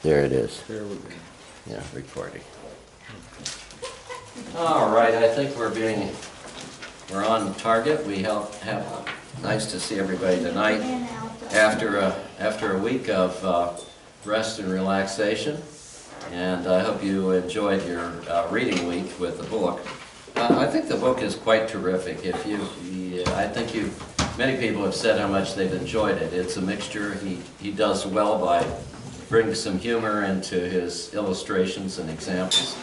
There it is. There we go. Yeah, recording. All right, I think we're on target. We have nice to see everybody tonight after a week of rest and relaxation. And I hope you enjoyed your reading week with the book. I think the book is quite terrific. Many people have said how much they've enjoyed it. It's a mixture. He does well by bringing some humor into his illustrations and examples.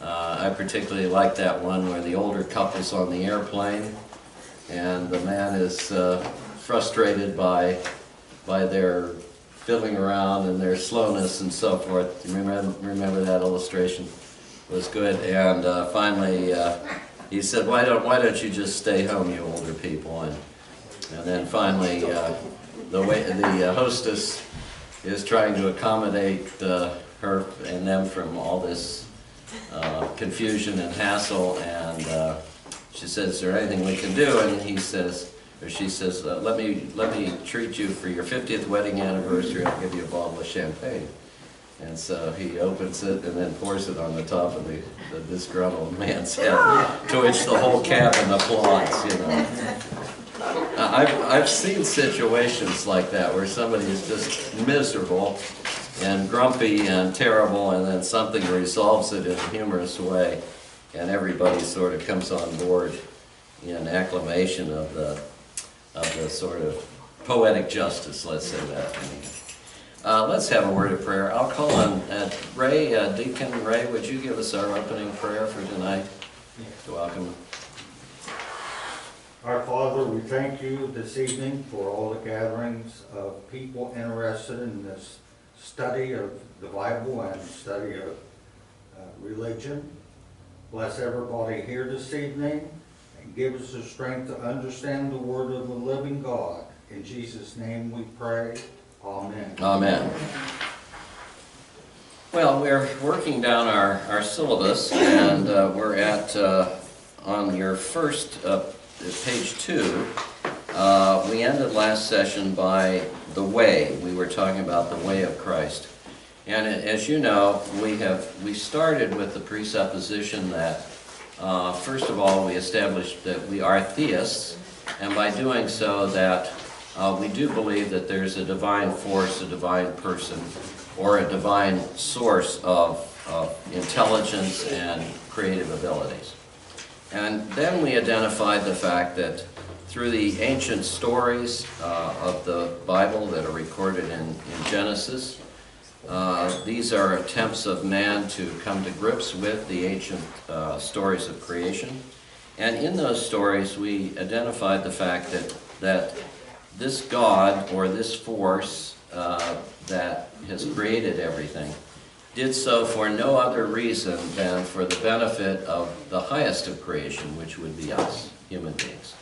I particularly like that one where the older couple's on the airplane and the man is frustrated by their fiddling around and their slowness and so forth. Remember that illustration? It was good. And finally he said, why don't you just stay home, you older people? And then finally the hostess is trying to accommodate her and them from all this confusion and hassle, and she says, is there anything we can do? And he says, or she says, let me treat you for your 50th wedding anniversary. I'll give you a bottle of champagne. And so he opens it and then pours it on the top of the disgruntled man's head, to which the whole cabin applauds, you know. I've seen situations like that where somebody is just miserable and grumpy and terrible, and then something resolves it in a humorous way, and everybody sort of comes on board in acclamation of the sort of poetic justice, let's say that. Let's have a word of prayer. I'll call on Ray, Deacon Ray, would you give us our opening prayer for tonight? Welcome. Our Father, we thank you this evening for all the gatherings of people interested in this study of the Bible and study of religion. Bless everybody here this evening and give us the strength to understand the Word of the living God. In Jesus' name we pray. Amen. Amen. Well, we're working down our syllabus, and we're at, on your first page 2, we ended last session by the way. We were talking about the way of Christ. And as you know, we started with the presupposition that, first of all, we established that we are theists, and by doing so that we do believe that there's a divine force, a divine person, or a divine source of intelligence and creative abilities. And then we identified the fact that through the ancient stories of the Bible that are recorded in Genesis, these are attempts of man to come to grips with the ancient stories of creation. And in those stories, we identified the fact that this God, or this force that has created everything, did so for no other reason than for the benefit of the highest of creation, which would be us, human beings.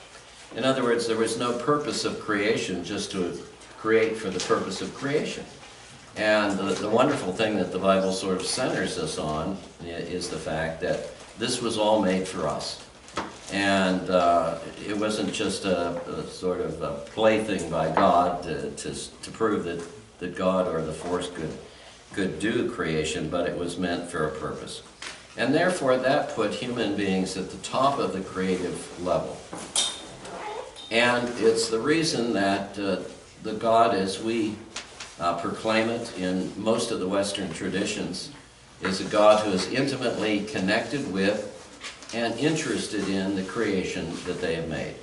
In other words, there was no purpose of creation just to create for the purpose of creation. And the wonderful thing that the Bible sort of centers us on is the fact that this was all made for us. And it wasn't just a sort of a plaything by God to prove that God or the force could do creation, but it was meant for a purpose. And therefore that put human beings at the top of the creative level. And it's the reason that the God, as we proclaim it in most of the Western traditions, is a God who is intimately connected with and interested in the creation that they have made.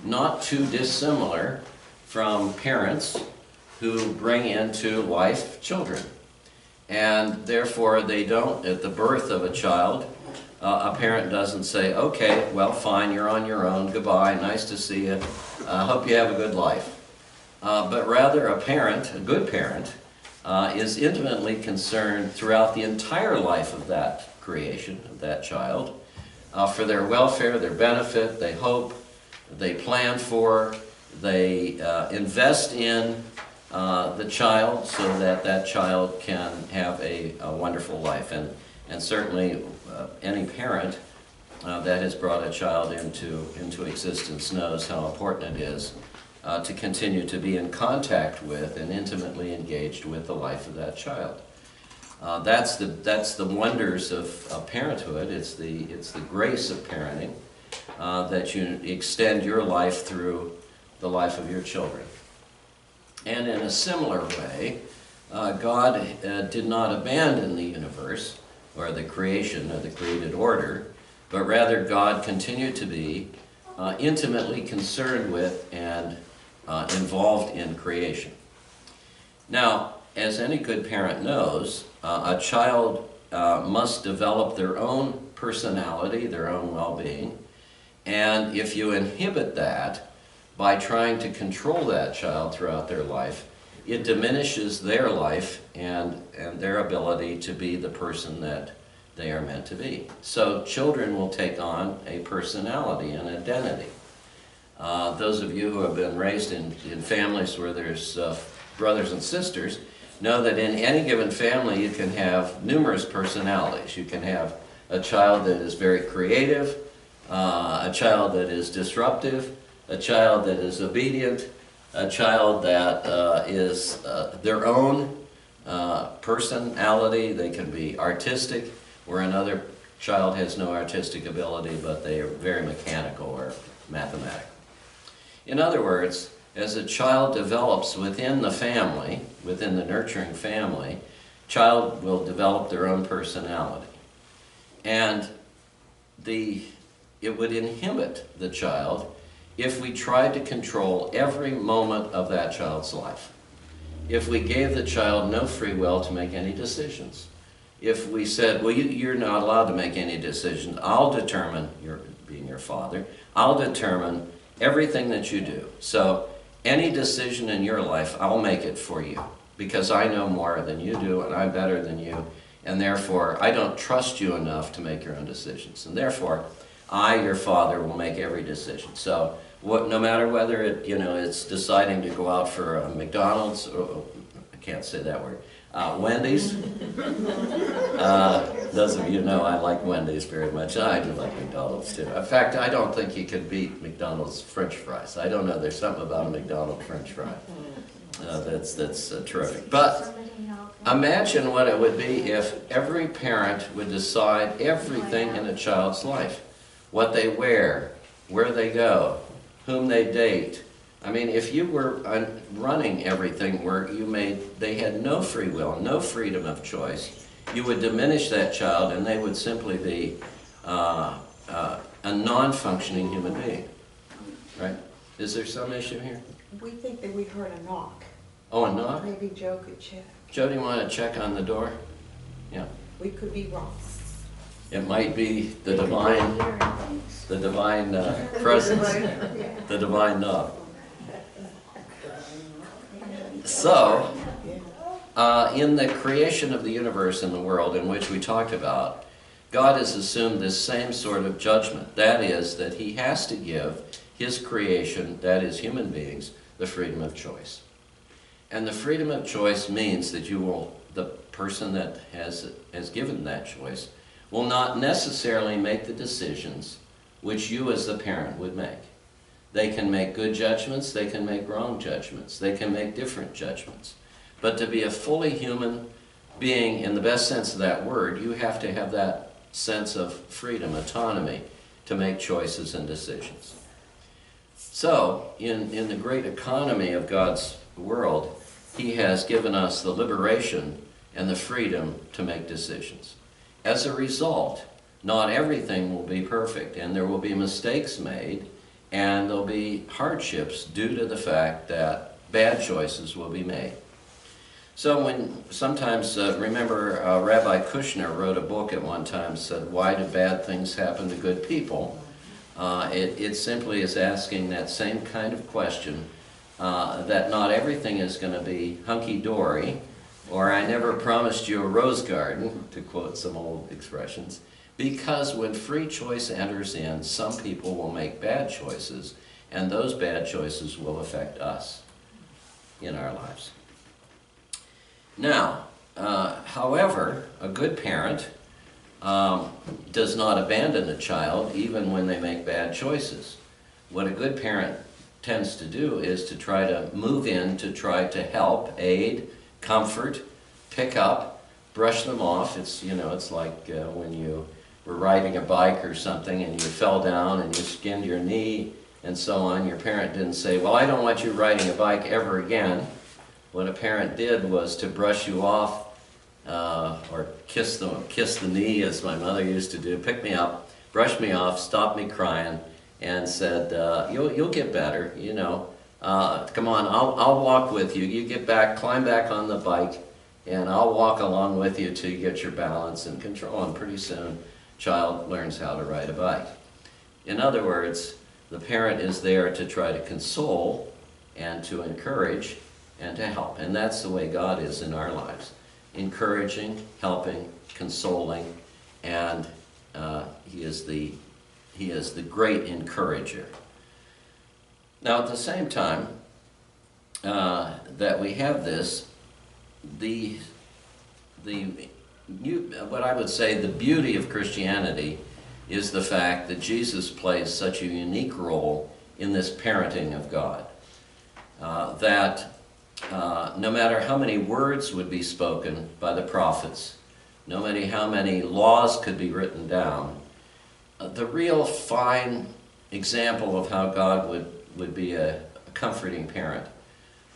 Not too dissimilar from parents who bring into life children. And therefore they don't, at the birth of a child, a parent doesn't say, okay, well fine, you're on your own, goodbye, nice to see you, hope you have a good life. But rather a parent, a good parent, is intimately concerned throughout the entire life of that creation, of that child, for their welfare, their benefit. They hope, they plan for, they invest in the child so that that child can have a wonderful life. And certainly any parent that has brought a child into existence knows how important it is to continue to be in contact with and intimately engaged with the life of that child. That's the wonders of parenthood. It's the grace of parenting, that you extend your life through the life of your children. And in a similar way, God did not abandon the universe or the creation or the created order, but rather God continued to be intimately concerned with and involved in creation. Now, as any good parent knows, a child must develop their own personality, their own well-being, and if you inhibit that by trying to control that child throughout their life, it diminishes their life and their ability to be the person that they are meant to be. So children will take on a personality, an identity. Those of you who have been raised in families where there's brothers and sisters know that in any given family you can have numerous personalities. You can have a child that is very creative, a child that is disruptive, a child that is obedient, a child that is their own personality. They can be artistic, where another child has no artistic ability, but they are very mechanical or mathematical. In other words, as a child develops within the family, within the nurturing family, child will develop their own personality. And it would inhibit the child if we tried to control every moment of that child's life. If we gave the child no free will to make any decisions. If we said, well, you're not allowed to make any decisions, I'll determine, being your father, I'll determine everything that you do. So any decision in your life, I'll make it for you, because I know more than you do and I'm better than you, and therefore I don't trust you enough to make your own decisions. And therefore, I, your father, will make every decision. So no matter whether it's deciding to go out for a McDonald's, or I can't say that word, Wendy's. Those of you know I like Wendy's very much. I do like McDonald's too. In fact, I don't think you can beat McDonald's French fries. I don't know, there's something about a McDonald's French fry that's terrific. But imagine what it would be if every parent would decide everything in a child's life. What they wear, where they go, whom they date. I mean, if you were running everything where they had no free will, no freedom of choice, you would diminish that child and they would simply be a non-functioning human being, right? Is there some issue here? We think that we heard a knock. Oh, a knock? Maybe Joe could check. Joe, do you want to check on the door? Yeah. We could be wrong. It might be the divine presence, the divine knock. So, in the creation of the universe and the world in which we talked about, God has assumed this same sort of judgment. That is, that He has to give His creation, that is human beings, the freedom of choice. And the freedom of choice means that the person that has given that choice will not necessarily make the decisions which you as the parent would make. They can make good judgments, they can make wrong judgments, they can make different judgments. But to be a fully human being in the best sense of that word, you have to have that sense of freedom, autonomy, to make choices and decisions. So, in the great economy of God's world, He has given us the liberation and the freedom to make decisions. As a result, not everything will be perfect, and there will be mistakes made, and there'll be hardships due to the fact that bad choices will be made. So remember Rabbi Kushner wrote a book at one time, said, "Why do bad things happen to good people?" It simply is asking that same kind of question, that not everything is going to be hunky-dory, or "I never promised you a rose garden," to quote some old expressions, because when free choice enters in, some people will make bad choices, and those bad choices will affect us in our lives. Now, however, a good parent does not abandon a child even when they make bad choices. What a good parent tends to do is to try to move in to try to help, aid, comfort, pick up, brush them off. It's, you know, it's like when you were riding a bike or something and you fell down and you skinned your knee and so on. Your parent didn't say, well, I don't want you riding a bike ever again. What a parent did was to brush you off, or kiss the knee, as my mother used to do, pick me up, brush me off, stop me crying, and said, you'll get better, you know. Come on, I'll walk with you. You get back, climb back on the bike, and I'll walk along with you till you get your balance and control, and pretty soon, child learns how to ride a bike. In other words, the parent is there to try to console and to encourage and to help. And that's the way God is in our lives. Encouraging, helping, consoling, and He is the great encourager. Now at the same time that we have this, what I would say the beauty of Christianity is the fact that Jesus plays such a unique role in this parenting of God. No matter how many words would be spoken by the prophets, no matter how many laws could be written down, the real fine example of how God would be a comforting parent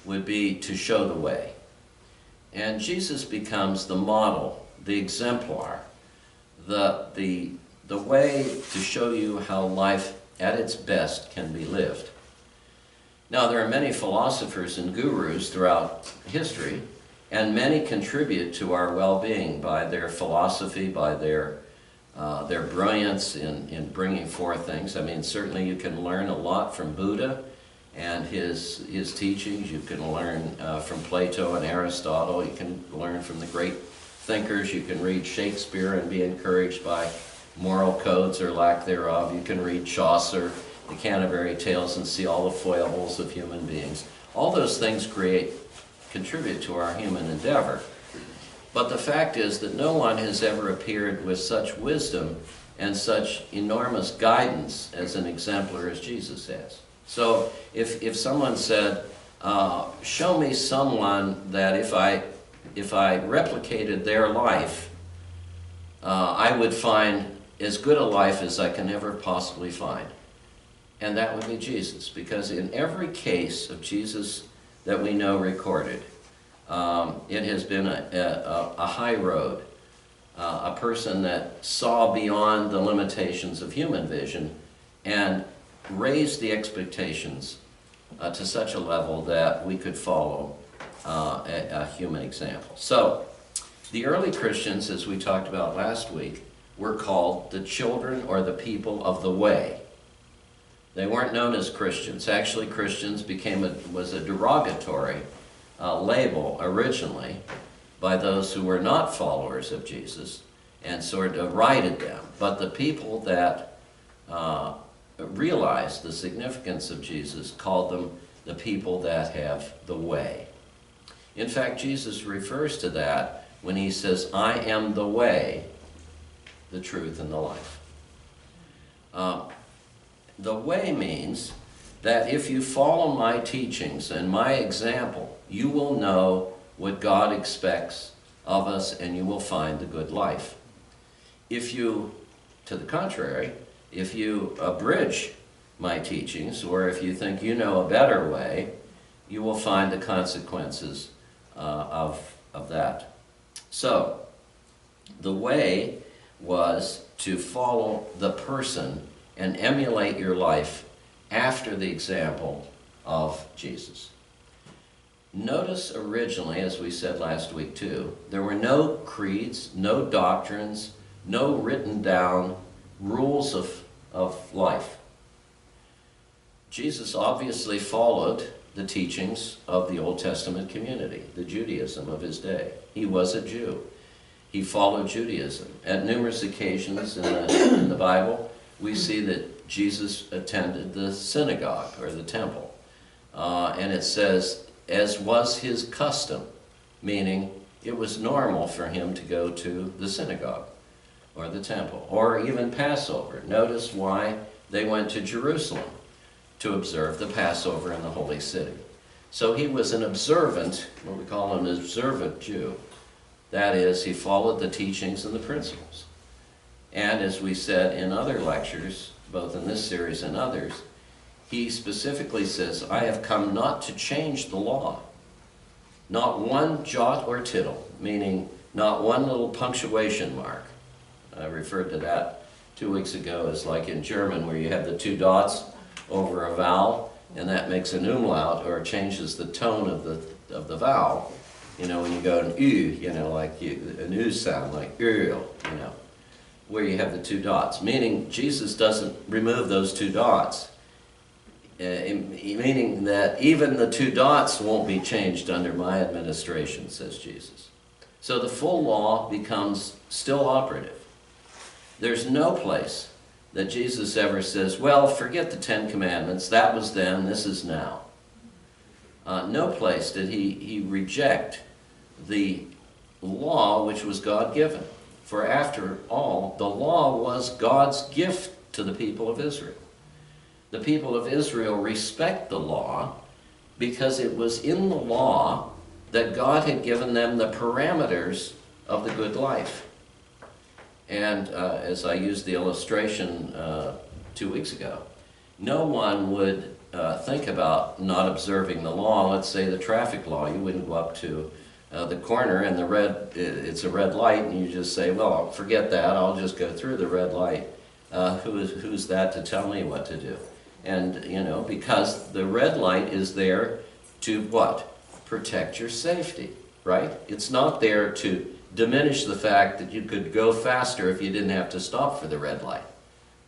would be to show the way. And Jesus becomes the model, the exemplar, the way to show you how life at its best can be lived. Now, there are many philosophers and gurus throughout history, and many contribute to our well-being by their philosophy, by their brilliance in bringing forth things. I mean, certainly you can learn a lot from Buddha and his teachings. You can learn from Plato and Aristotle. You can learn from the great thinkers. You can read Shakespeare and be encouraged by moral codes or lack thereof. You can read Chaucer, the Canterbury Tales, and see all the foibles of human beings. All those things contribute to our human endeavor. But the fact is that no one has ever appeared with such wisdom and such enormous guidance as an exemplar as Jesus has. So if someone said, show me someone that if I replicated their life, I would find as good a life as I can ever possibly find. And that would be Jesus, because in every case of Jesus that we know recorded, it has been a high road, a person that saw beyond the limitations of human vision and raised the expectations to such a level that we could follow a human example. So, the early Christians, as we talked about last week, were called the children or the people of the way. They weren't known as Christians. Actually, Christians was a derogatory label originally by those who were not followers of Jesus and sort of derided them. But the people that realized the significance of Jesus called them the people that have the way. In fact, Jesus refers to that when he says, I am the way, the truth, and the life. The way means that if you follow my teachings and my example, you will know what God expects of us and you will find the good life. If you, to the contrary, if you abridge my teachings, or if you think you know a better way, you will find the consequences of that. So, the way was to follow the person and emulate your life after the example of Jesus. Notice originally, as we said last week too, there were no creeds, no doctrines, no written down rules of life. Jesus obviously followed the teachings of the Old Testament community, the Judaism of his day. He was a Jew. He followed Judaism. At numerous occasions in the Bible, we see that Jesus attended the synagogue or the temple. And it says, as was his custom, meaning it was normal for him to go to the synagogue or the temple, or even Passover. Notice why they went to Jerusalem. to observe the Passover in the holy city. So he was an observant, what we call an observant Jew. That is, he followed the teachings and the principles. And as we said in other lectures, both in this series and others, he specifically says, I have come not to change the law. Not one jot or tittle, meaning not one little punctuation mark. I referred to that 2 weeks ago as like in German where you have the 2 dots over a vowel, and that makes an umlaut or changes the tone of the vowel. You know, when you go an U, you know, like an U sound, like you know, where you have the 2 dots. Meaning Jesus doesn't remove those 2 dots. Meaning that even the 2 dots won't be changed under my administration, says Jesus. So the full law becomes still operative. There's no place that Jesus ever says, well, forget the 10 Commandments, that was then, this is now. No place did he reject the law which was God-given. For after all, the law was God's gift to the people of Israel. The people of Israel respect the law because it was in the law that God had given them the parameters of the good life. And as I used the illustration 2 weeks ago, no one would think about not observing the law. Let's say the traffic law. You wouldn't go up to the corner and it's a red light and you just say, well, I'll forget that, I'll just go through the red light. Who's that to tell me what to do? And, you know, because the red light is there to what? Protect your safety, right? It's not there to diminish the fact that you could go faster if you didn't have to stop for the red light.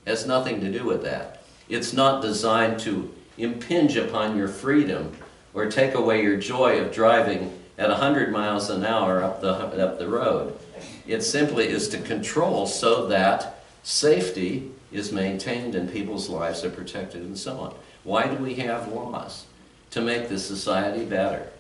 It has nothing to do with that. It's not designed to impinge upon your freedom or take away your joy of driving at 100 miles an hour up the road. It simply is to control so that safety is maintained and people's lives are protected and so on. Why do we have laws? To make the society better,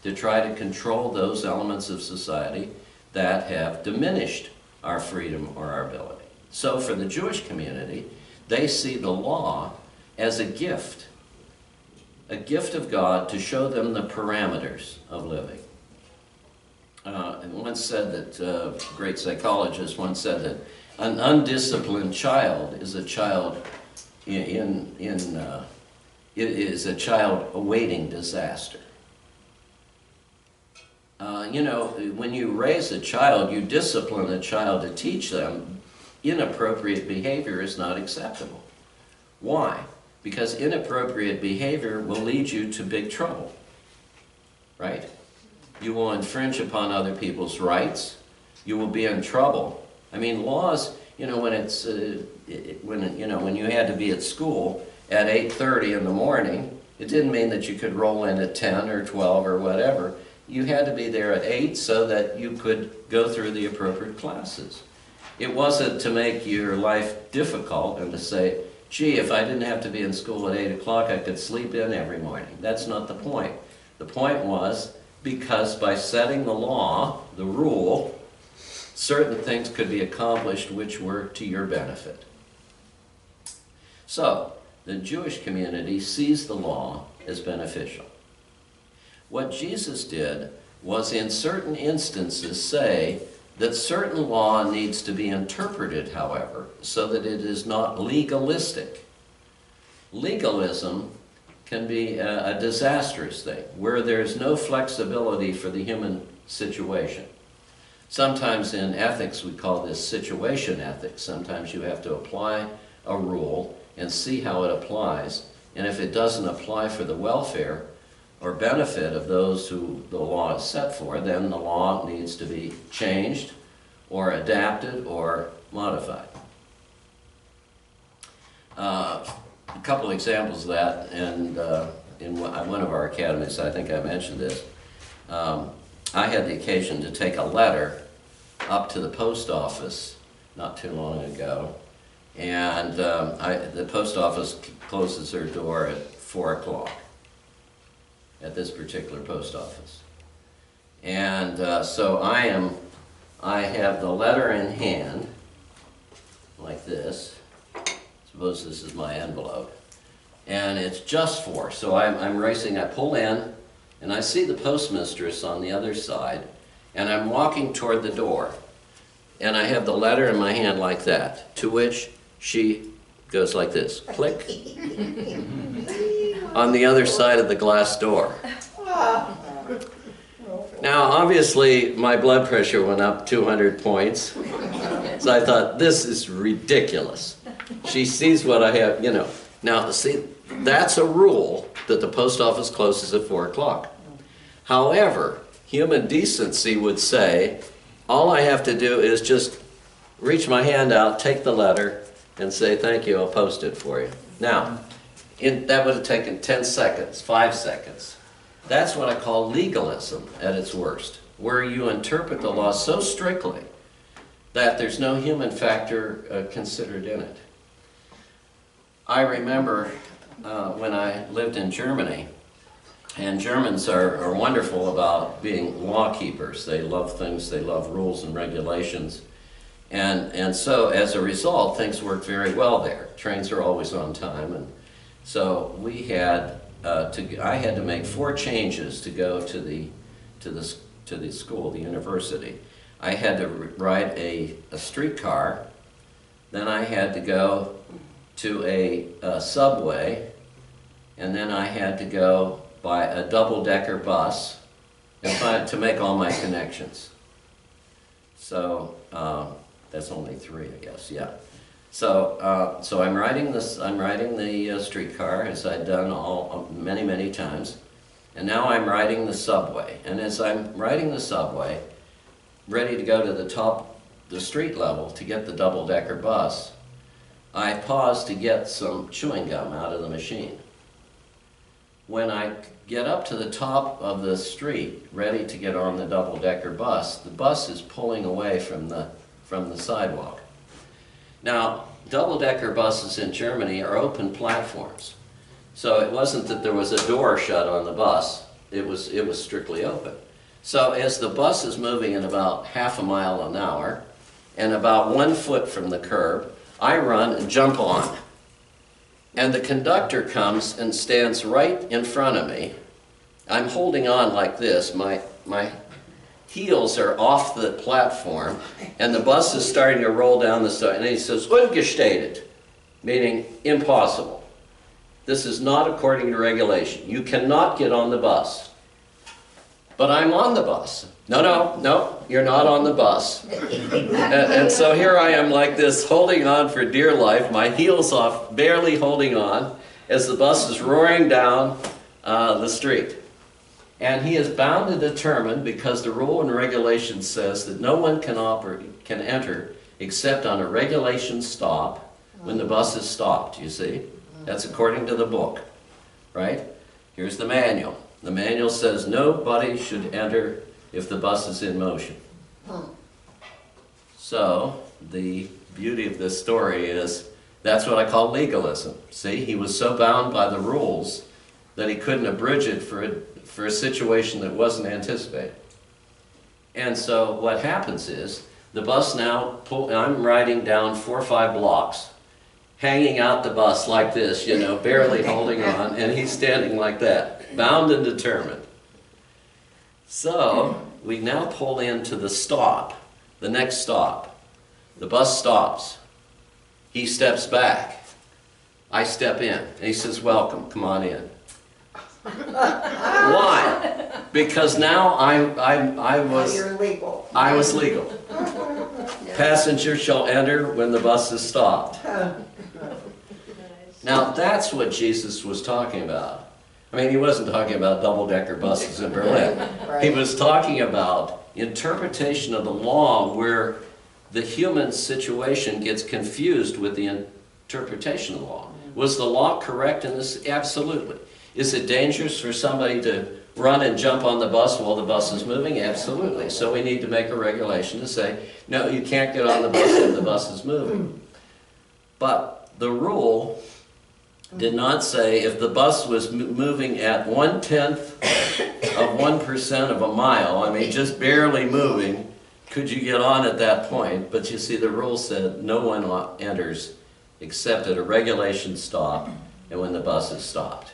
to try to control those elements of society that have diminished our freedom or our ability. So for the Jewish community, they see the law as a gift of God to show them the parameters of living. And once said that, a great psychologist once said that an undisciplined child is a child is a child awaiting disaster. You know, when you raise a child, you discipline a child to teach them inappropriate behavior is not acceptable. Why? Because inappropriate behavior will lead you to big trouble, right? You will infringe upon other people's rights. You will be in trouble. I mean, laws, you know, when it's, when you had to be at school at 8:30 in the morning, it didn't mean that you could roll in at 10 or 12 or whatever. You had to be there at 8 so that you could go through the appropriate classes. It wasn't to make your life difficult and to say, gee, if I didn't have to be in school at 8 o'clock, I could sleep in every morning. That's not the point. The point was because by setting the law, the rule, certain things could be accomplished which were to your benefit. So, the Jewish community sees the law as beneficial. What Jesus did was in certain instances say that certain law needs to be interpreted, however, so that it is not legalistic. Legalism can be a disastrous thing, where there's no flexibility for the human situation. Sometimes in ethics we call this situation ethics. Sometimes you have to apply a rule and see how it applies, and if it doesn't apply for the welfare or benefit of those who the law is set for, then the law needs to be changed or adapted or modified. A couple examples of that, and in one of our academies, I think I mentioned this, I had the occasion to take a letter up to the post office not too long ago, and the post office closes their door at 4 o'clock at this particular post office. And so I have the letter in hand, like this. Suppose this is my envelope. and it's just 4. So I'm racing, I pull in, and I see the postmistress on the other side, and I'm walking toward the door. And I have the letter in my hand like that, to which she goes like this, click, on the other side of the glass door. Now, obviously, my blood pressure went up 200 points, so I thought, this is ridiculous. She sees what I have, you know. Now, see, that's a rule that the post office closes at 4 o'clock. However, human decency would say, all I have to do is just reach my hand out, take the letter, and say, thank you, I'll post it for you. Now, that would have taken 10 seconds, 5 seconds. That's what I call legalism at its worst, where you interpret the law so strictly that there's no human factor considered in it. I remember when I lived in Germany, and Germans are wonderful about being law keepers. They love things, they love rules and regulations. And so as a result, things work very well there. Trains are always on time. And so we had I had to make 4 changes to go to the school, the university. I had to ride a streetcar, then I had to go to a subway, and then I had to go by a double-decker bus to make all my connections. So that's only 3, I guess. Yeah. So so I'm riding the streetcar, as I'd done many times, and now I'm riding the subway. And as I'm riding the subway, ready to go to the street level to get the double-decker bus, I pause to get some chewing gum out of the machine. When I get up to the top of the street, ready to get on the double-decker bus, the bus is pulling away from the sidewalk. Now, double-decker buses in Germany are open platforms. So it wasn't that there was a door shut on the bus, it was strictly open. So as the bus is moving at about half a mile an hour, and about 1 foot from the curb, I run and jump on. And the conductor comes and stands right in front of me. I'm holding on like this. My heels are off the platform, and the bus is starting to roll down the side. And he says, "Ungestattet," meaning impossible. This is not according to regulation. You cannot get on the bus. But I'm on the bus. No, you're not on the bus. And so here I am like this, holding on for dear life, my heels off, barely holding on, as the bus is roaring down the street. And he is bound to determine, because the rule and regulation says that no one can enter except on a regulation stop when the bus is stopped, you see? That's according to the book, right? Here's the manual. The manual says nobody should enter if the bus is in motion. So the beauty of this story is that's what I call legalism. See, he was so bound by the rules that he couldn't abridge it for a situation that wasn't anticipated. And so what happens is the bus now, I'm riding down 4 or 5 blocks, hanging out the bus like this, you know, barely holding on, and he's standing like that, bound and determined. So we now pull into the stop, the next stop. The bus stops. He steps back. I step in, and he says, "Welcome, come on in." Why? Because now I was You're legal. I was legal. Passenger shall enter when the bus is stopped. Now that's what Jesus was talking about. I mean, he wasn't talking about double-decker buses in Berlin. Right. He was talking about interpretation of the law where the human situation gets confused with the interpretation of the law. Was the law correct in this? Absolutely. Is it dangerous for somebody to run and jump on the bus while the bus is moving? Absolutely. So we need to make a regulation to say, no, you can't get on the bus when the bus is moving. But the rule did not say if the bus was moving at 1/10 of 1% of a mile, I mean just barely moving, could you get on at that point? But you see, the rule said no one enters except at a regulation stop and when the buses stopped.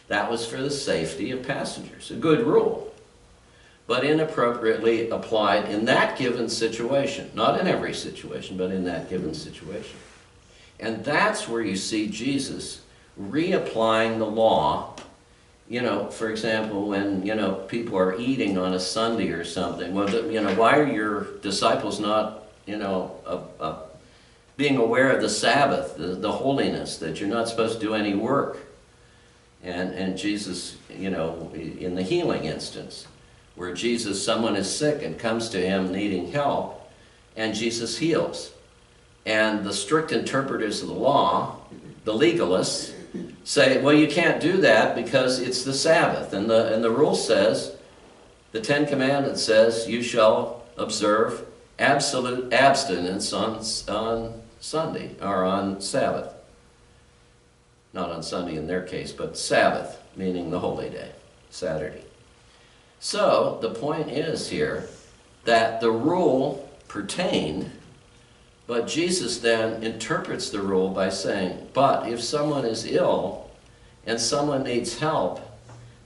That was for the safety of passengers, a good rule, but inappropriately applied in that given situation. Not in every situation, but in that given situation. And that's where you see Jesus reapplying the law. You know, for example, when, people are eating on a Sunday or something, well, why are your disciples not, being aware of the Sabbath, the holiness, that you're not supposed to do any work? And Jesus, in the healing instance, where someone is sick and comes to him needing help, and Jesus heals. And the strict interpreters of the law, the legalists, say, well, you can't do that because it's the Sabbath. And the rule says, the Ten Commandments says, you shall observe absolute abstinence on Sunday, or on Sabbath. Not on Sunday in their case, but Sabbath, meaning the holy day, Saturday. So the point is here that the rule pertained, but Jesus then interprets the rule by saying, but if someone is ill and someone needs help,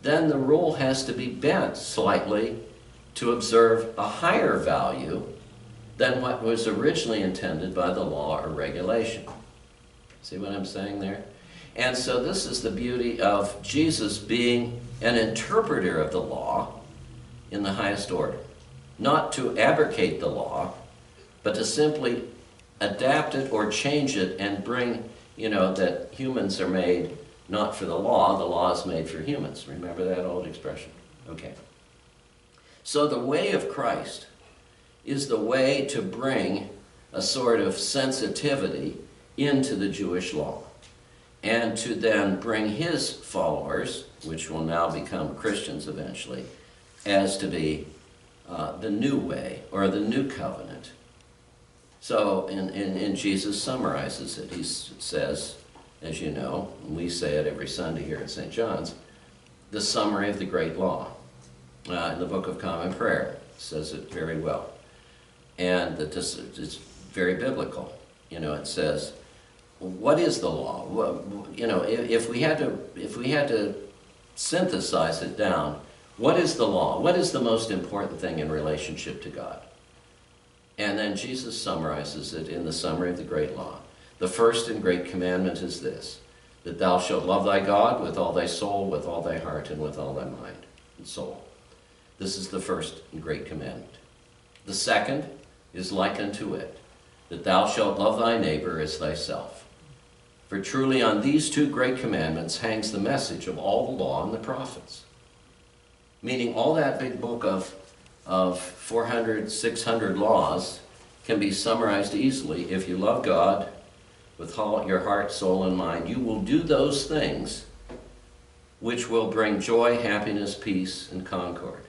then the rule has to be bent slightly to observe a higher value than what was originally intended by the law or regulation. See what I'm saying there? And so this is the beauty of Jesus being an interpreter of the law in the highest order. Not to abrogate the law, but to simply adapt it or change it and bring, that humans are made not for the law is made for humans. Remember that old expression? Okay. So the way of Christ is the way to bring a sort of sensitivity into the Jewish law, and to then bring his followers, which will now become Christians eventually, as to be the new way, or the new covenant. So, and Jesus summarizes it. He says, as you know, and we say it every Sunday here at St. John's, the summary of the great law. In the Book of Common Prayer says it very well. And that this is very biblical. It says, what is the law? Well, if we had to synthesize it down, what is the law? What is the most important thing in relationship to God? And then Jesus summarizes it in the summary of the great law. The first and great commandment is this, that thou shalt love thy God with all thy soul, with all thy heart, and with all thy mind and soul. This is the first and great commandment. The second is like unto it, that thou shalt love thy neighbor as thyself. For truly on these two great commandments hangs the message of all the law and the prophets. Meaning all that big book of 400, 600 laws can be summarized easily. If you love God with all your heart, soul, and mind, you will do those things which will bring joy, happiness, peace, and concord.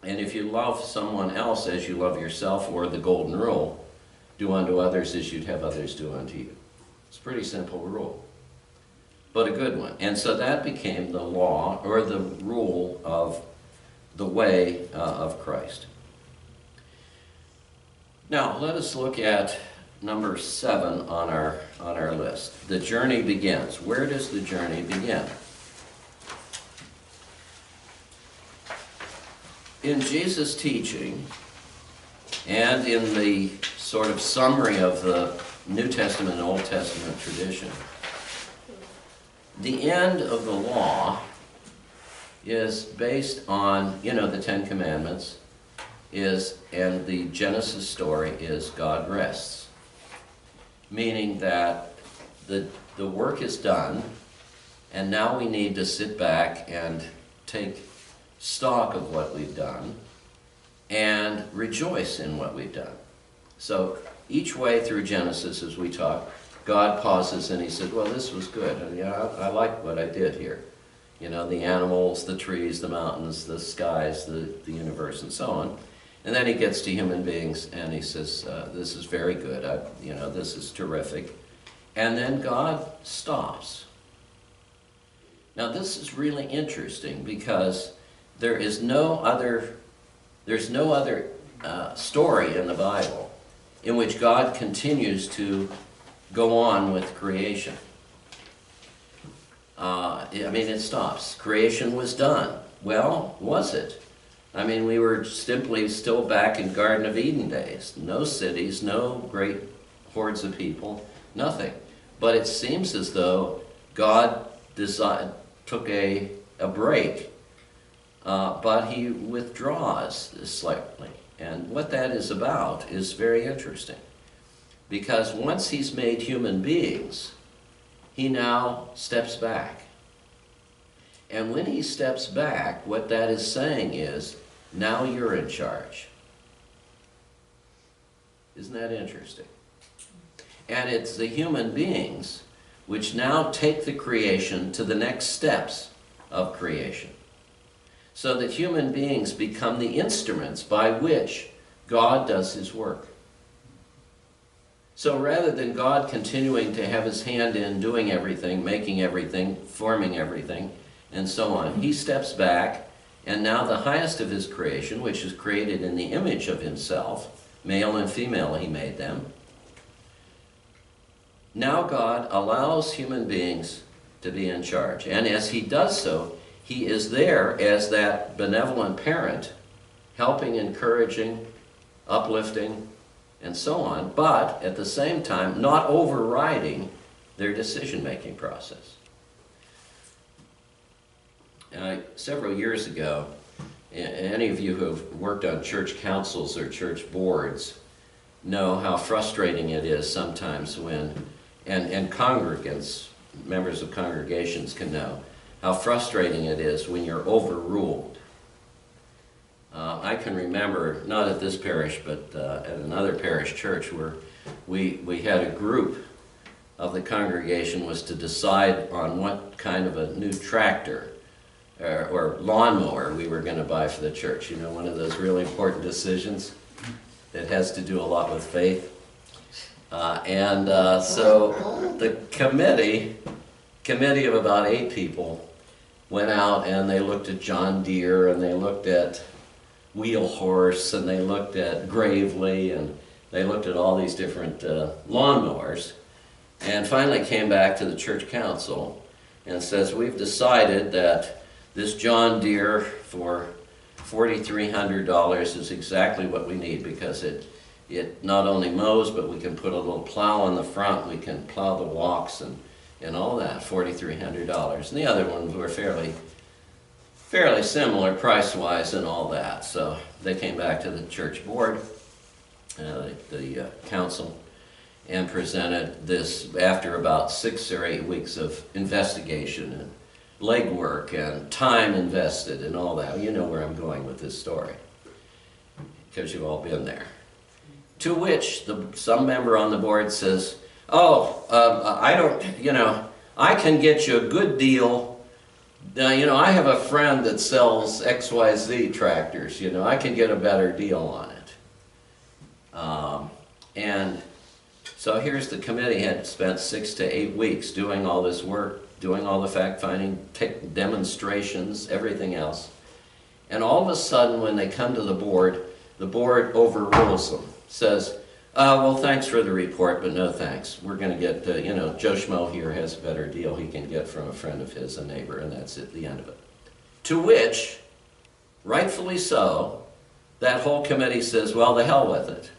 And if you love someone else as you love yourself, or the golden rule, do unto others as you'd have others do unto you. It's a pretty simple rule, but a good one. And so that became the law, or the rule of the way of Christ. Now, let us look at number 7 on our list. The journey begins. Where does the journey begin? In Jesus' teaching, and in the sort of summary of the New Testament and Old Testament tradition, the end of the law is based on, the Ten Commandments, and the Genesis story is God rests. Meaning that the work is done, and now we need to sit back and take stock of what we've done and rejoice in what we've done. So each way through Genesis, as we talk, God pauses and he said, well, this was good. And, I like what I did here. The animals, the trees, the mountains, the skies, the universe, and so on. And then he gets to human beings and he says, this is very good. This is terrific. And then God stops. Now this is really interesting because there's no other story in the Bible in which God continues to go on with creation. I mean, it stops. Creation was done. Well, was it? I mean, we were simply still back in Garden of Eden days. No cities, no great hordes of people, nothing. But it seems as though God took a break, but he withdraws slightly. And what that is about is very interesting. Because once he's made human beings, he now steps back. And when he steps back, what that is saying is, now you're in charge. Isn't that interesting? And it's the human beings which now take the creation to the next steps of creation. So that human beings become the instruments by which God does his work. So rather than God continuing to have his hand in doing everything, making everything, forming everything, and so on, he steps back, and now the highest of his creation, which is created in the image of himself, male and female he made them, now God allows human beings to be in charge. And as he does so, he is there as that benevolent parent, helping, encouraging, uplifting, and so on, but at the same time not overriding their decision-making process. Several years ago, any of you who have worked on church councils or church boards know how frustrating it is sometimes when, and congregants, members of congregations can know, how frustrating it is when you're overruled. I can remember, not at this parish, but at another parish church where we had a group of the congregation was to decide on what kind of a new tractor or lawnmower we were going to buy for the church. You know, one of those really important decisions that has to do a lot with faith. So the committee of about 8 people went out and they looked at John Deere and they looked at Wheel Horse and they looked at Gravely and they looked at all these different lawnmowers, and finally came back to the church council and says, we've decided that this John Deere for $4,300 is exactly what we need, because it not only mows, but we can put a little plow on the front, we can plow the walks and all that, $4,300. And the other ones were fairly similar price-wise and all that. So they came back to the church board, the council, and presented this after about 6 or 8 weeks of investigation and legwork and time invested and all that. You know where I'm going with this story, because you've all been there. To which some member on the board says, I can get you a good deal. I have a friend that sells XYZ tractors, I can get a better deal on it. And so here's the committee had spent 6 to 8 weeks doing all this work, doing all the fact-finding, demonstrations, everything else. And all of a sudden, when they come to the board overrules them, says, well, thanks for the report, but no thanks. We're going to get, Joe Schmo here has a better deal he can get from a friend of his, a neighbor, and that's at the end of it. To which, rightfully so, that whole committee says, well, the hell with it.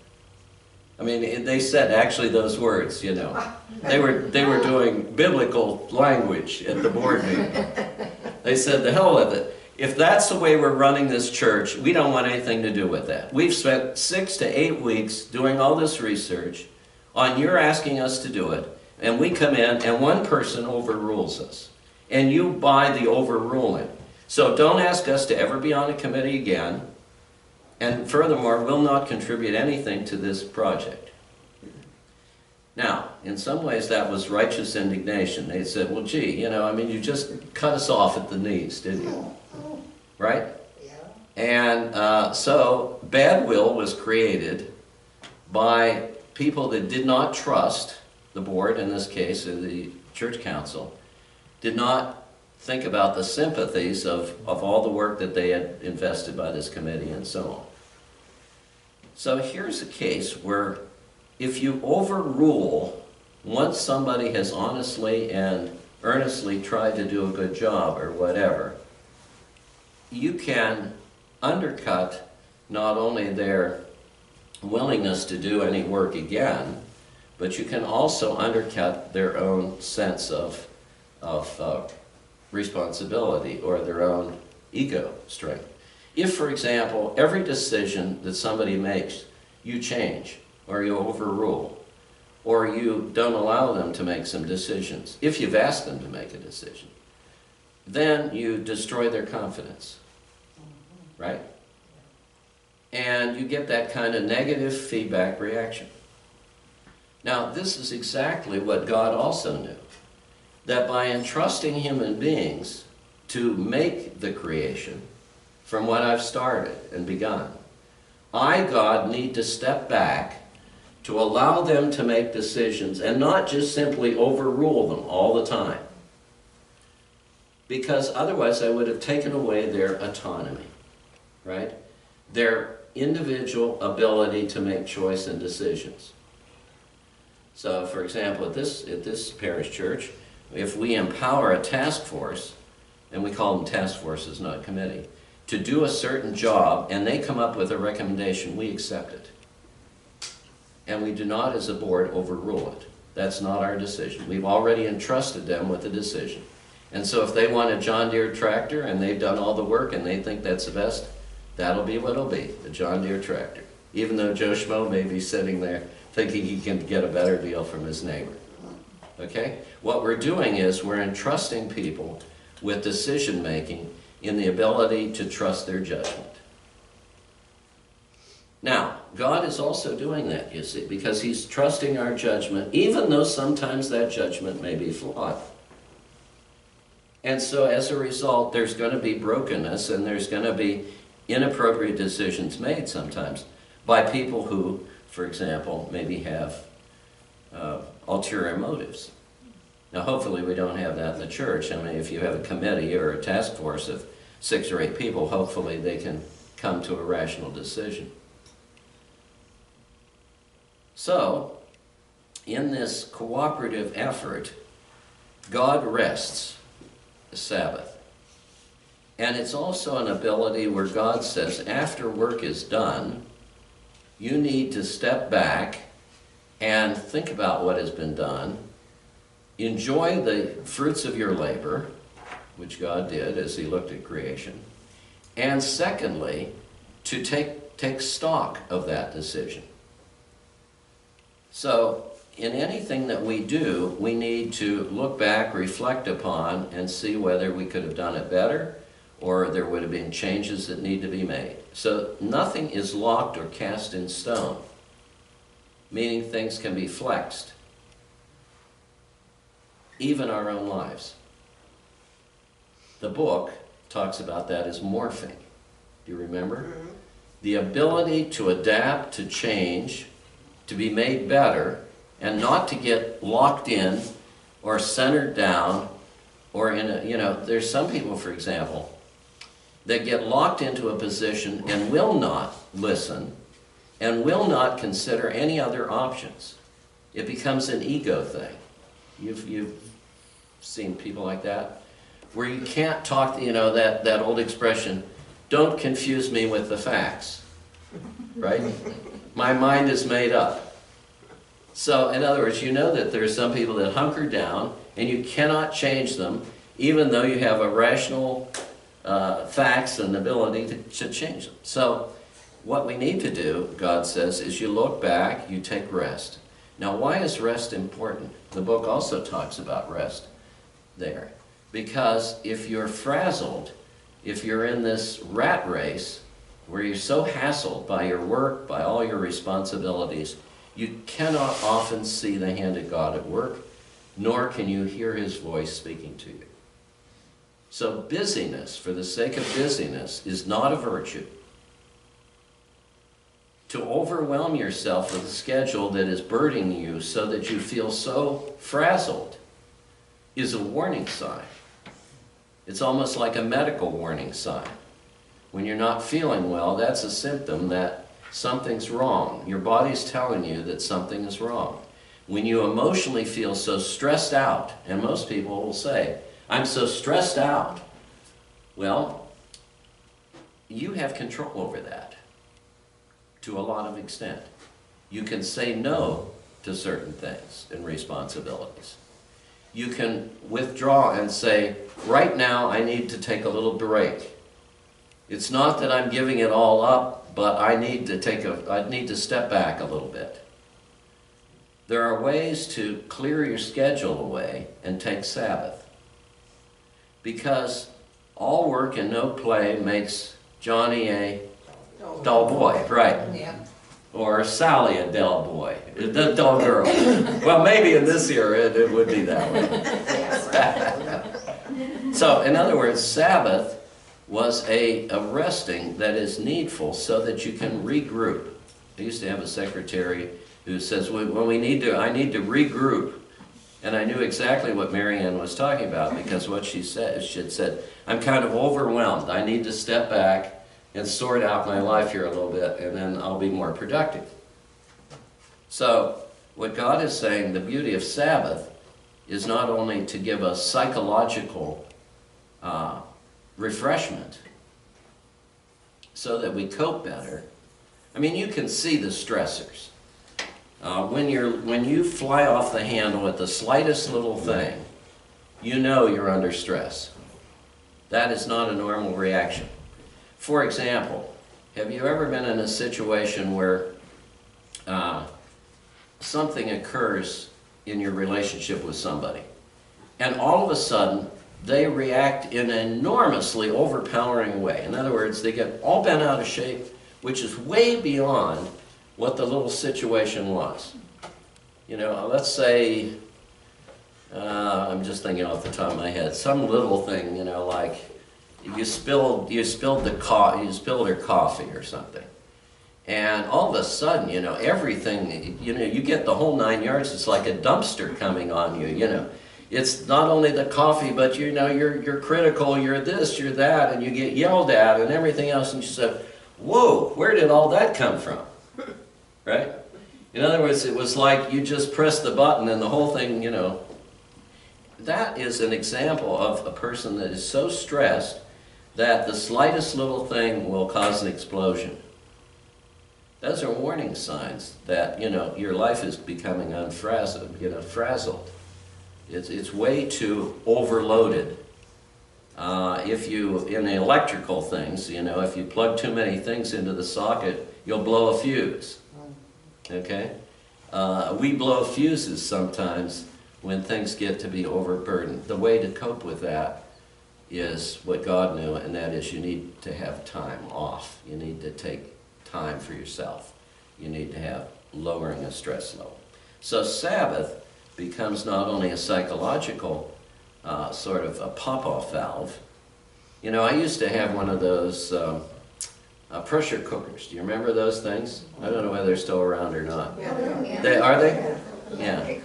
I mean, they said actually those words, They were doing biblical language at the board meeting. They said, the hell with it. If that's the way we're running this church, we don't want anything to do with that. We've spent 6 to 8 weeks doing all this research on you're asking us to do it, and we come in and one person overrules us. And you buy the overruling. So don't ask us to ever be on a committee again. And furthermore, we'll not contribute anything to this project. Now, in some ways that was righteous indignation. They said, well, gee, you just cut us off at the knees, didn't you? Right? Yeah. And so bad will was created by people that did not trust the board, in this case, or the church council, did not think about the sympathies of all the work that they had invested by this committee and so on. So here's a case where if you overrule once somebody has honestly and earnestly tried to do a good job or whatever, you can undercut not only their willingness to do any work again, but you can also undercut their own sense of responsibility or their own ego strength. If, for example, every decision that somebody makes, you change, or you overrule, or you don't allow them to make some decisions, if you've asked them to make a decision, then you destroy their confidence, right? And you get that kind of negative feedback reaction. Now, this is exactly what God also knew, that by entrusting human beings to make the creation from what I've started and begun, I, God, need to step back to allow them to make decisions and not just simply overrule them all the time. Because otherwise I would have taken away their autonomy, right? Their individual ability to make choice and decisions. So, for example, at this parish church, if we empower a task force, and we call them task forces, not committee, to do a certain job, and they come up with a recommendation, we accept it. And we do not, as a board, overrule it. That's not our decision. We've already entrusted them with the decision. And so if they want a John Deere tractor, and they've done all the work, and they think that's the best, that'll be what it'll be, the John Deere tractor. Even though Joe Schmo may be sitting there thinking he can get a better deal from his neighbor. Okay? What we're doing is we're entrusting people with decision-making in the ability to trust their judgment. Now, God is also doing that, you see, because He's trusting our judgment, even though sometimes that judgment may be flawed. And so as a result, there's going to be brokenness and there's going to be inappropriate decisions made sometimes by people who, for example, maybe have ulterior motives. Now, hopefully we don't have that in the church. I mean, if you have a committee or a task force of 6 or 8 people, hopefully they can come to a rational decision. So, in this cooperative effort, God rests the Sabbath. And it's also an ability where God says, after work is done, you need to step back and think about what has been done, enjoy the fruits of your labor, which God did as He looked at creation, and secondly, to take stock of that decision. So, in anything that we do, we need to look back, reflect upon, and see whether we could have done it better, or there would have been changes that need to be made. So, nothing is locked or cast in stone, meaning things can be flexed, even our own lives. The book talks about that as morphing. Do you remember? Mm-hmm. The ability to adapt, to change, to be made better, and not to get locked in or centered down or in a, there's some people, for example, that get locked into a position and will not listen and will not consider any other options. It becomes an ego thing. You've seen people like that, where you can't talk, that old expression, don't confuse me with the facts, right? My mind is made up. So, in other words, you know that there are some people that hunker down and you cannot change them, even though you have a rational facts and ability to change them. So, what we need to do, God says, is you look back, you take rest. Now, why is rest important? The book also talks about rest there. Because if you're frazzled, if you're in this rat race where you're so hassled by your work, by all your responsibilities, you cannot often see the hand of God at work, nor can you hear His voice speaking to you. So busyness, for the sake of busyness, is not a virtue. To overwhelm yourself with a schedule that is burdening you so that you feel so frazzled is a warning sign. It's almost like a medical warning sign. When you're not feeling well, that's a symptom that something's wrong. Your body's telling you that something is wrong. When you emotionally feel so stressed out, and most people will say, I'm so stressed out, well, you have control over that to a lot of extent. You can say no to certain things and responsibilities. You can withdraw and say, right now I need to take a little break. It's not that I'm giving it all up, but I need to step back a little bit. There are ways to clear your schedule away and take Sabbath. Because all work and no play makes Johnny a dull boy, right? Yeah. Or Sally a dull boy, a dull girl. Well, maybe in this era it would be that way. So, in other words, Sabbath was a resting that is needful so that you can regroup. I used to have a secretary who says, when I need to regroup. And I knew exactly what Marianne was talking about, because what she had said, I'm kind of overwhelmed. I need to step back and sort out my life here a little bit, and then I'll be more productive. So what God is saying, the beauty of Sabbath is not only to give us psychological refreshment so that we cope better. I mean, you can see the stressors. When you fly off the handle at the slightest little thing, you know you're under stress. That is not a normal reaction. For example, have you ever been in a situation where something occurs in your relationship with somebody, and all of a sudden they react in an enormously overpowering way? In other words, they get all bent out of shape, which is way beyond what the little situation was. You know, let's say, I'm just thinking off the top of my head, some little thing, you know, like you spilled her coffee or something. And all of a sudden, you know, everything, you know, you get the whole 9 yards. It's like a dumpster coming on you, you know. It's not only the coffee, but you know, you're critical, you're this, you're that, and you get yelled at and everything else, and you say, whoa, where did all that come from? Right? In other words, it was like you just pressed the button and the whole thing, you know. That is an example of a person that is so stressed that the slightest little thing will cause an explosion. Those are warning signs that, you know, your life is becoming frazzled. It's way too overloaded. In the electrical things, you know, if you plug too many things into the socket, you'll blow a fuse. Okay? We blow fuses sometimes when things get to be overburdened. The way to cope with that is what God knew, and that is you need to have time off. You need to take time for yourself. You need to have lowering a stress level. So Sabbath becomes not only a psychological sort of a pop-off valve. You know, I used to have one of those pressure cookers. Do you remember those things? I don't know whether they're still around or not. Are they? Yeah.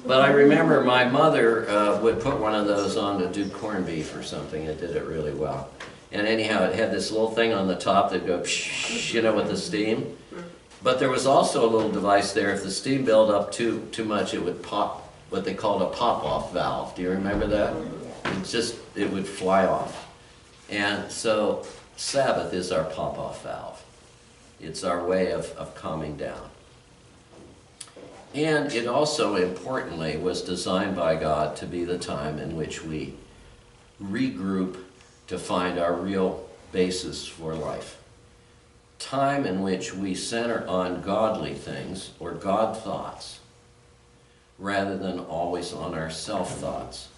But I remember my mother would put one of those on to do corned beef or something. It did it really well. And anyhow, it had this little thing on the top that go, psh, you know, with the steam. But there was also a little device there. If the steam built up too much, it would pop, what they called a pop-off valve. Do you remember that? It would fly off. And so Sabbath is our pop-off valve. It's our way of calming down. And it also, importantly, was designed by God to be the time in which we regroup to find our real basis for life. Time in which we center on godly things or God thoughts rather than always on our self-thoughts.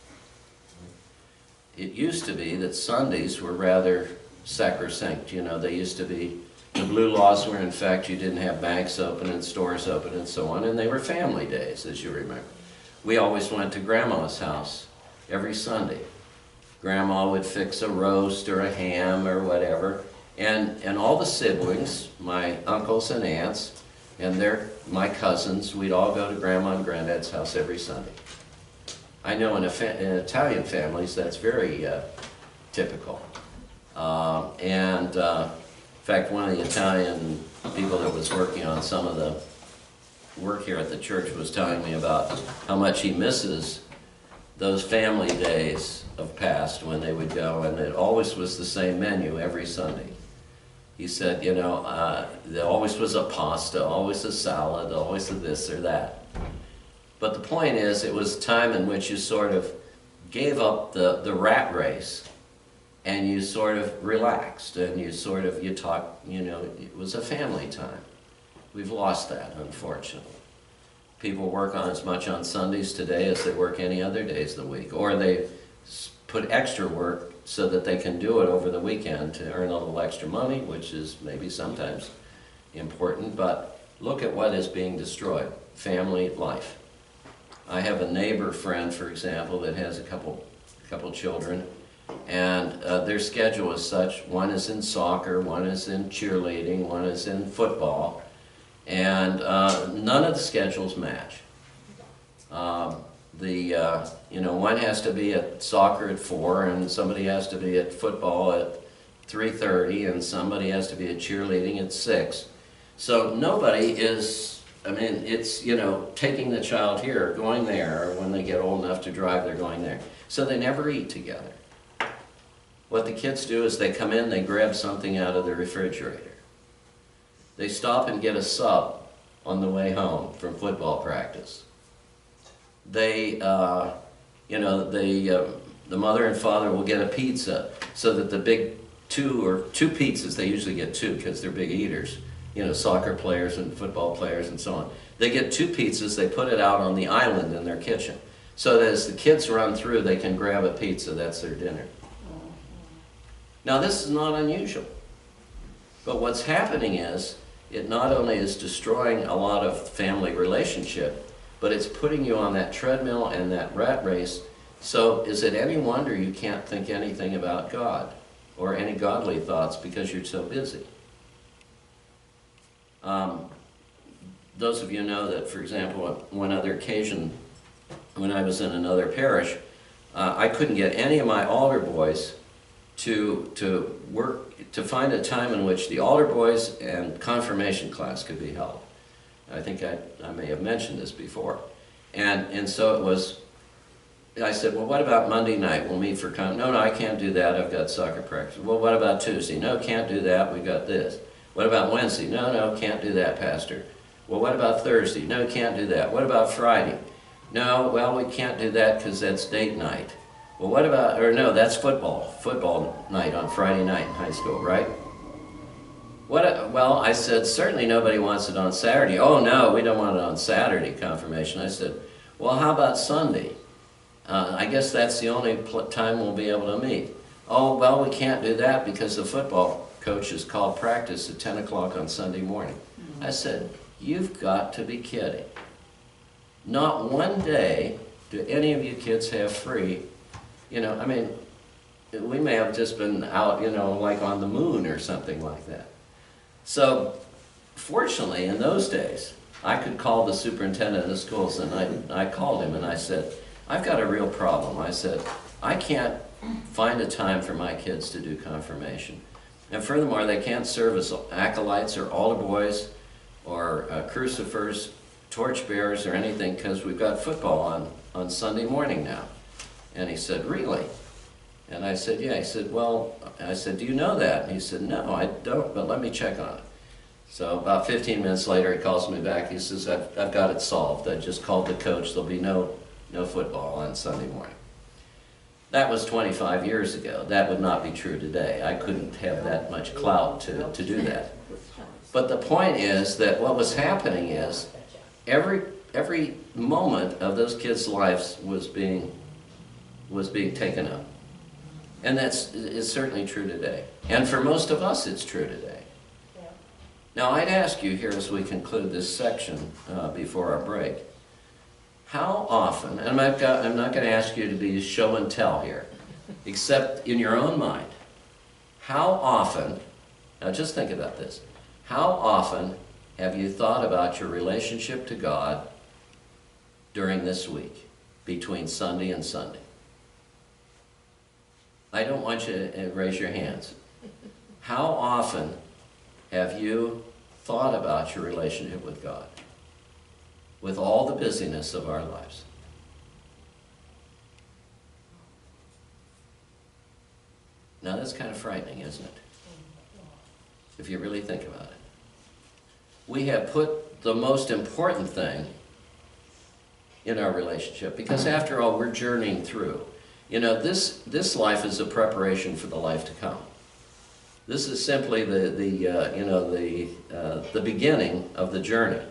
It used to be that Sundays were rather sacrosanct. You know, they used to be, the blue laws were, in fact, you didn't have banks open and stores open and so on, and they were family days, as you remember. We always went to Grandma's house every Sunday. Grandma would fix a roast or a ham or whatever, and all the siblings, my uncles and aunts, and my cousins, we'd all go to Grandma and Granddad's house every Sunday. I know in Italian families that's very typical. In fact, one of the Italian people that was working on some of the work here at the church was telling me about how much he misses those family days of past when they would go, and it always was the same menu every Sunday. He said, you know, there always was a pasta, always a salad, always a this or that. But the point is, it was a time in which you sort of gave up the rat race, and you sort of relaxed, and you talked, you know, it was a family time. We've lost that, unfortunately. People work on as much on Sundays today as they work any other days of the week, or they put extra work so that they can do it over the weekend to earn a little extra money, which is maybe sometimes important, but look at what is being destroyed: family life. I have a neighbor friend, for example, that has a couple children, and their schedule is such: one is in soccer, one is in cheerleading, one is in football, and none of the schedules match. You know, one has to be at soccer at 4, and somebody has to be at football at 3:30, and somebody has to be at cheerleading at 6. So nobody is, I mean, it's, you know, taking the child here, going there, or when they get old enough to drive, they're going there. So they never eat together. What the kids do is they come in, they grab something out of the refrigerator. They stop and get a sub on the way home from football practice. They, you know, the mother and father will get a pizza, so that the big two pizzas, they usually get 2 because they're big eaters, you know, soccer players and football players and so on. They get 2 pizzas, they put it out on the island in their kitchen, so that as the kids run through, they can grab a pizza. That's their dinner. Now, this is not unusual, but what's happening is, it not only is destroying a lot of family relationship, but it's putting you on that treadmill and that rat race. So is it any wonder you can't think anything about God or any godly thoughts because you're so busy? Those of you know that, for example, on one other occasion, when I was in another parish, I couldn't get any of my altar boys to find a time in which the altar boys and confirmation class could be held. I think I may have mentioned this before. And so it was, I said, well, what about Monday night? We'll meet for no, I can't do that. I've got soccer practice. Well, what about Tuesday? No, can't do that. We've got this. What about Wednesday? No, can't do that, Pastor. Well, what about Thursday? No, can't do that. What about Friday? No, well, we can't do that because that's date night. Well, what about, or no, that's football night on Friday night in high school, right? Well, I said, certainly nobody wants it on Saturday. Oh, no, we don't want it on Saturday, confirmation. I said, well, how about Sunday? I guess that's the only time we'll be able to meet. Oh, well, we can't do that because the football coach has called practice at 10 o'clock on Sunday morning. I said, you've got to be kidding. Not one day do any of you kids have free. You know, I mean, we may have just been out, you know, like on the moon or something like that. So, fortunately, in those days, I could call the superintendent of the schools, and I called him and I said, I've got a real problem. I said, I can't find a time for my kids to do confirmation. And furthermore, they can't serve as acolytes or altar boys or crucifers, torchbearers or anything because we've got football on Sunday morning now. And he said, really? And I said, yeah. He said, well, I said, do you know that? And he said, no, I don't, but let me check on it. So about 15 minutes later, he calls me back. He says, I've got it solved. I just called the coach. There'll be no football on Sunday morning. That was 25 years ago. That would not be true today. I couldn't have that much clout to do that. But the point is that what was happening is every moment of those kids' lives was being taken up. And is certainly true today. And for most of us, it's true today. Yeah. Now, I'd ask you here as we conclude this section before our break, how often, and I'm not going to ask you to be show and tell here, except in your own mind, how often, now just think about this, how often have you thought about your relationship to God during this week, between Sunday and Sunday? I don't want you to raise your hands. How often have you thought about your relationship with God? with all the busyness of our lives. Now that's kind of frightening, isn't it? If you really think about it. We have put the most important thing in our relationship, because after all, we're journeying through. You know, this life is a preparation for the life to come. This is simply the beginning of the journey.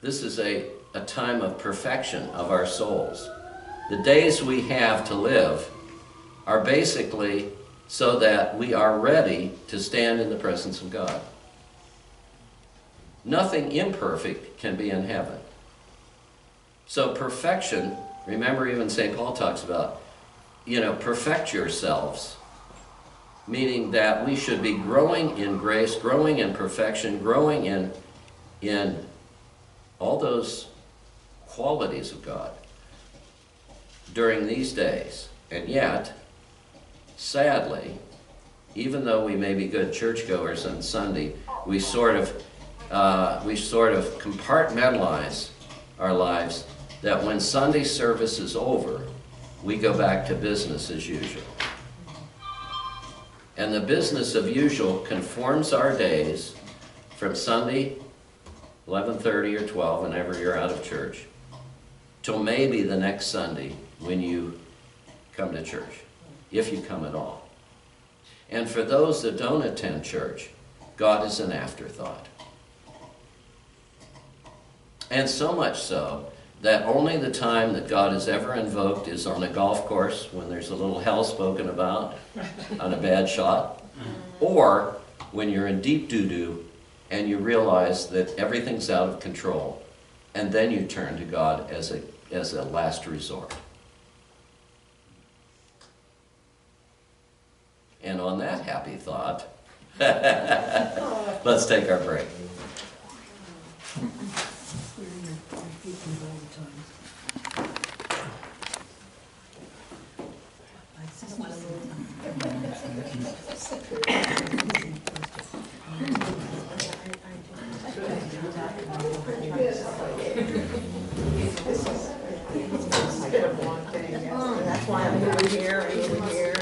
This is a time of perfection of our souls. The days we have to live are basically so that we are ready to stand in the presence of God. Nothing imperfect can be in heaven. So perfection, remember even St. Paul talks about, perfect yourselves, meaning that we should be growing in grace, growing in perfection, growing in all those qualities of God during these days. And yet, sadly, even though we may be good churchgoers on Sunday, we sort of compartmentalize our lives, that when Sunday service is over, we go back to business as usual. And the business of usual conforms our days from Sunday, 11:30 or 12, whenever you're out of church, till maybe the next Sunday when you come to church, if you come at all. And for those that don't attend church, God is an afterthought. And so much so that only the time that God is ever invoked is on a golf course when there's a little hell spoken about on a bad shot, or when you're in deep doo-doo and you realize that everything's out of control, and then you turn to God as a last resort. And on that happy thought, let's take our break. That's why I'm over here and over here.